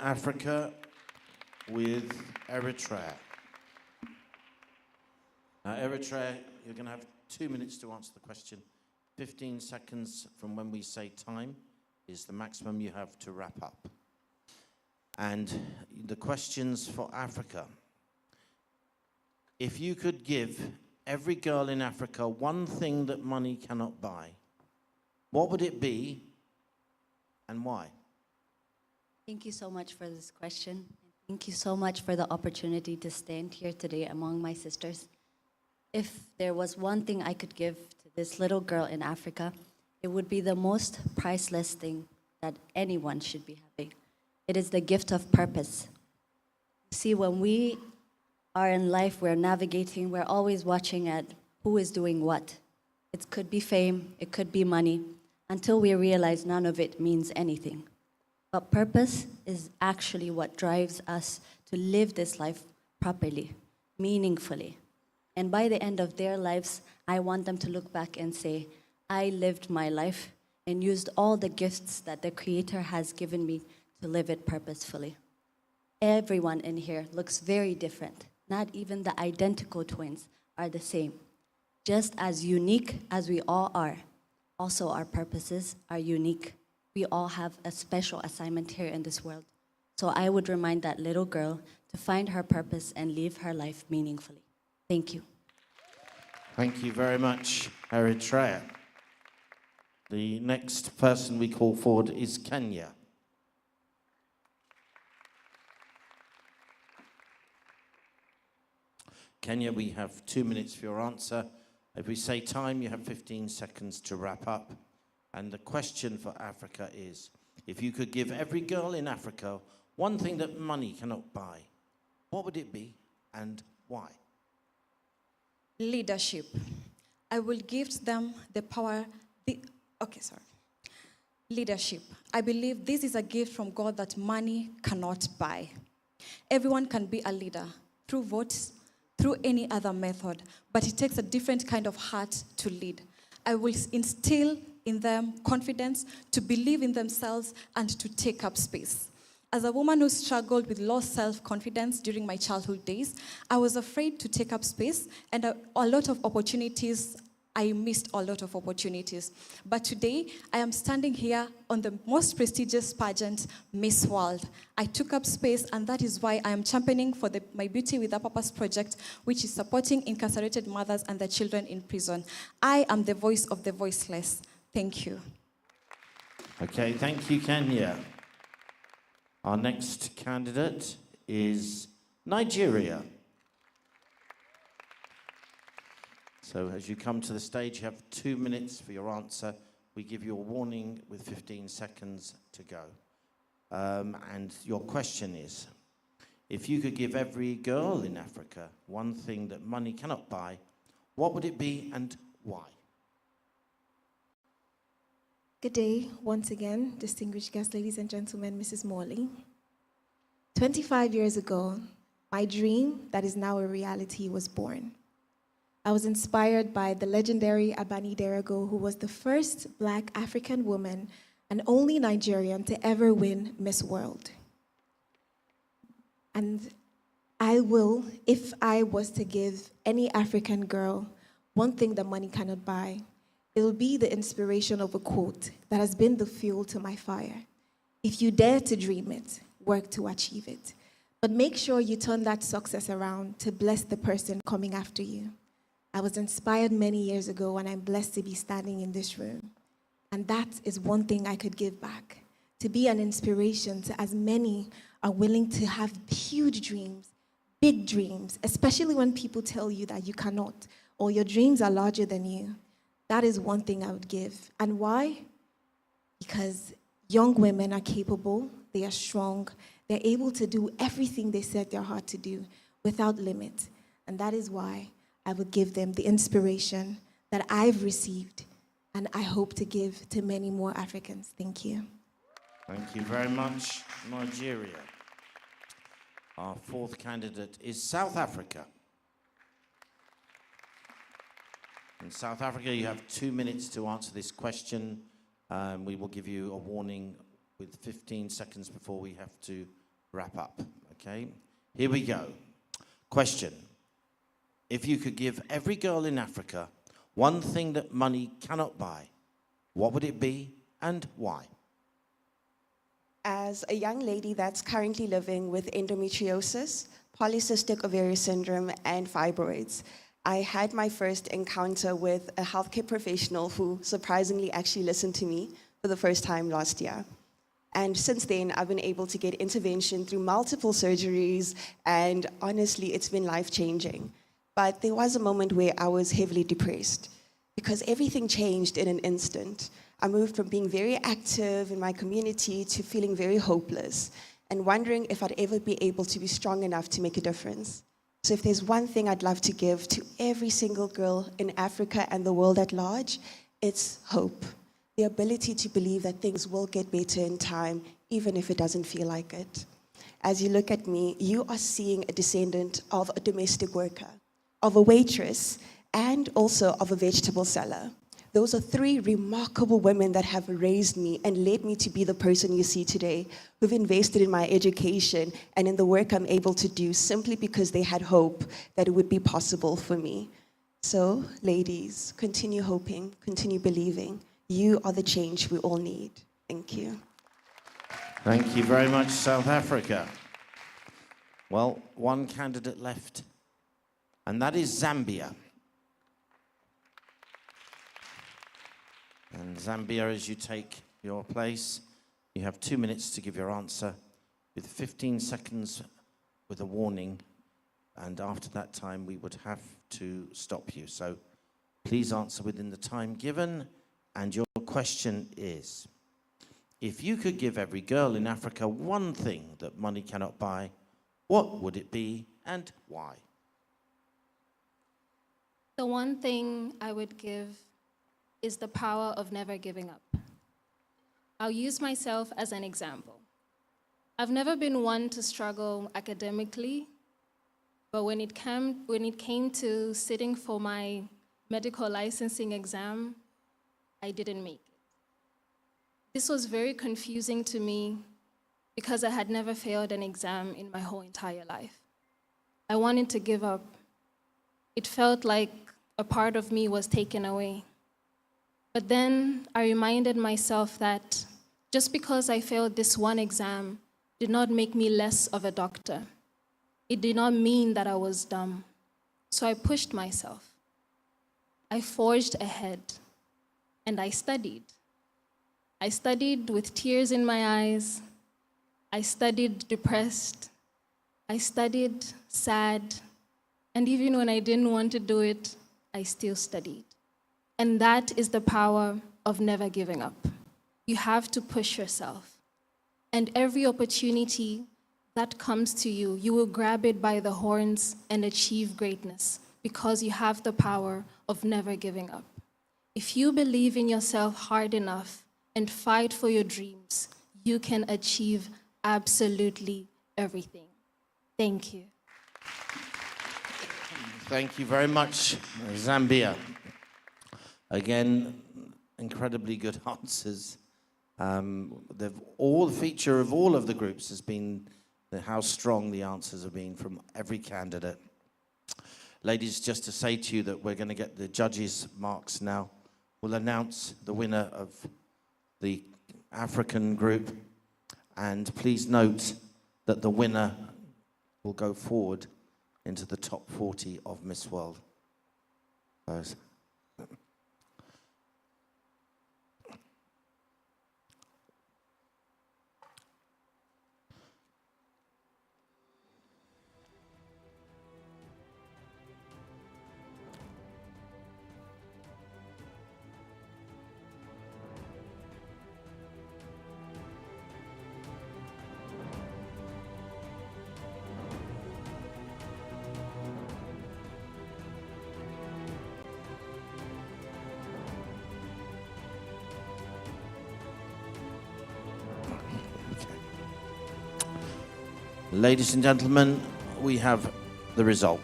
Africa with Eritrea. Now, Eritrea, you're going to have 2 minutes to answer the question. 15 seconds from when we say time is the maximum you have to wrap up. And the questions for Africa. If you could give every girl in Africa one thing that money cannot buy, what would it be and why? Thank you so much for this question. Thank you so much for the opportunity to stand here today among my sisters. If there was one thing I could give to this little girl in Africa, it would be the most priceless thing that anyone should be having. It is the gift of purpose. See, when we are in life, we're navigating, we're always watching at who is doing what. It could be fame, it could be money, until we realize none of it means anything. But purpose is actually what drives us to live this life properly, meaningfully. And by the end of their lives, I want them to look back and say, I lived my life and used all the gifts that the Creator has given me to live it purposefully. Everyone in here looks very different. Not even the identical twins are the same. Just as unique as we all are, also our purposes are unique. We all have a special assignment here in this world. So I would remind that little girl to find her purpose and live her life meaningfully. Thank you. Thank you very much, Eritrea. The next person we call forward is Kenya. Kenya, we have 2 minutes for your answer. If we say time, you have 15 seconds to wrap up. And the question for Africa is, if you could give every girl in Africa one thing that money cannot buy, what would it be and why? Leadership. I will give them the power. Leadership. I believe this is a gift from God that money cannot buy. Everyone can be a leader through votes, through any other method, but it takes a different kind of heart to lead. I will instill in them confidence to believe in themselves and to take up space. As a woman who struggled with low self-confidence during my childhood days, I was afraid to take up space, and I missed a lot of opportunities. But today, I am standing here on the most prestigious pageant, MissWorld. I took up space, and that is why I am championing for My Beauty with a Purpose project, which is supporting incarcerated mothers and their children in prison. I am the voice of the voiceless. Thank you. Okay, thank you, Kenya. Our next candidate is Nigeria. So as you come to the stage, you have 2 minutes for your answer. We give you a warning with 15 seconds to go. And your question is, if you could give every girl in Africa one thing that money cannot buy, what would it be and why? Good day, once again, distinguished guests, ladies and gentlemen, Mrs. Morley. 25 years ago, my dream that is now a reality was born. I was inspired by the legendary Abani Derago, who was the first Black African woman and only Nigerian to ever win Miss World. And I will, if I was to give any African girl one thing that money cannot buy, it will be the inspiration of a quote that has been the fuel to my fire. If you dare to dream it, work to achieve it. But make sure you turn that success around to bless the person coming after you. I was inspired many years ago, and I'm blessed to be standing in this room. And that is one thing I could give back, to be an inspiration to as many are willing to have huge dreams, big dreams, especially when people tell you that you cannot, or your dreams are larger than you. That is one thing I would give. And why? Because young women are capable, they are strong, they're able to do everything they set their heart to do without limit. And that is why I would give them the inspiration that I've received and I hope to give to many more Africans. Thank you. Thank you very much, Nigeria. Our fourth candidate is South Africa. In South Africa, you have 2 minutes to answer this question. We will give you a warning with 15 seconds before we have to wrap up. Okay, here we go. Question. If you could give every girl in Africa one thing that money cannot buy, what would it be and why? As a young lady that's currently living with endometriosis, polycystic ovarian syndrome, and fibroids, I had my first encounter with a healthcare professional who surprisingly actually listened to me for the first time last year. And since then, I've been able to get intervention through multiple surgeries, and honestly, it's been life-changing. But there was a moment where I was heavily depressed because everything changed in an instant. I moved from being very active in my community to feeling very hopeless and wondering if I'd ever be able to be strong enough to make a difference. So if there's one thing I'd love to give to every single girl in Africa and the world at large, it's hope. The ability to believe that things will get better in time, even if it doesn't feel like it. As you look at me, you are seeing a descendant of a domestic worker, of a waitress, and also of a vegetable seller. Those are three remarkable women that have raised me and led me to be the person you see today, who've invested in my education and in the work I'm able to do simply because they had hope that it would be possible for me. So, ladies, continue hoping, continue believing. You are the change we all need. Thank you. Thank you very much, South Africa. Well, one candidate left, and that is Zambia. And Zambia, as you take your place, you have 2 minutes to give your answer with 15 seconds with a warning. And after that time, we would have to stop you. So please answer within the time given. And your question is, if you could give every girl in Africa one thing that money cannot buy, what would it be and why? The one thing I would give is the power of never giving up. I'll use myself as an example. I've never been one to struggle academically, but when it came to sitting for my medical licensing exam, I didn't make it. This was very confusing to me because I had never failed an exam in my whole entire life. I wanted to give up. It felt like a part of me was taken away. But then I reminded myself that just because I failed this one exam did not make me less of a doctor. It did not mean that I was dumb. So I pushed myself. I forged ahead, and I studied. I studied with tears in my eyes. I studied depressed. I studied sad. And even when I didn't want to do it, I still studied. And that is the power of never giving up. You have to push yourself. And every opportunity that comes to you, you will grab it by the horns and achieve greatness because you have the power of never giving up. If you believe in yourself hard enough and fight for your dreams, you can achieve absolutely everything. Thank you. Thank you very much, Zambia. Again, incredibly good answers. The feature of all of the groups has been how strong the answers have been from every candidate. Ladies, just to say to you that we're going to get the judges' marks now. We'll announce the winner of the African group. And please note that the winner will go forward into the top 40 of MissWorld. Ladies and gentlemen, we have the result.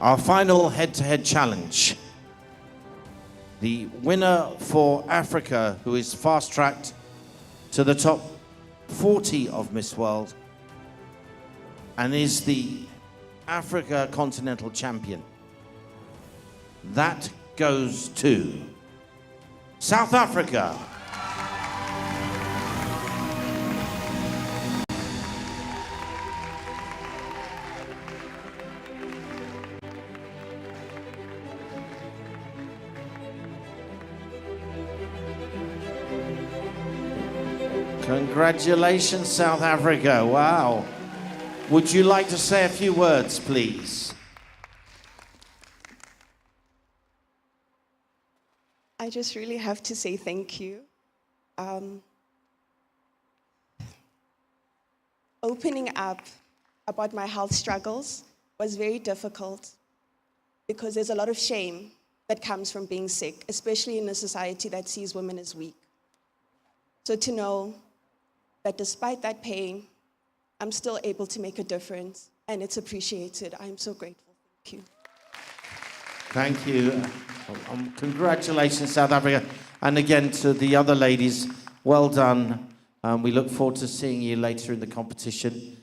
Our final head-to-head challenge. The winner for Africa, who is fast-tracked to the top 40 of Miss World and is the Africa Continental Champion. That goes to South Africa. Congratulations, South Africa. Wow. Would you like to say a few words, please? I just really have to say thank you. Opening up about my health struggles was very difficult because there's a lot of shame that comes from being sick, especially in a society that sees women as weak. So to know that despite that pain, I'm still able to make a difference, and it's appreciated. I'm so grateful. Thank you. Thank you. Congratulations, South Africa. And again, to the other ladies, well done. We look forward to seeing you later in the competition.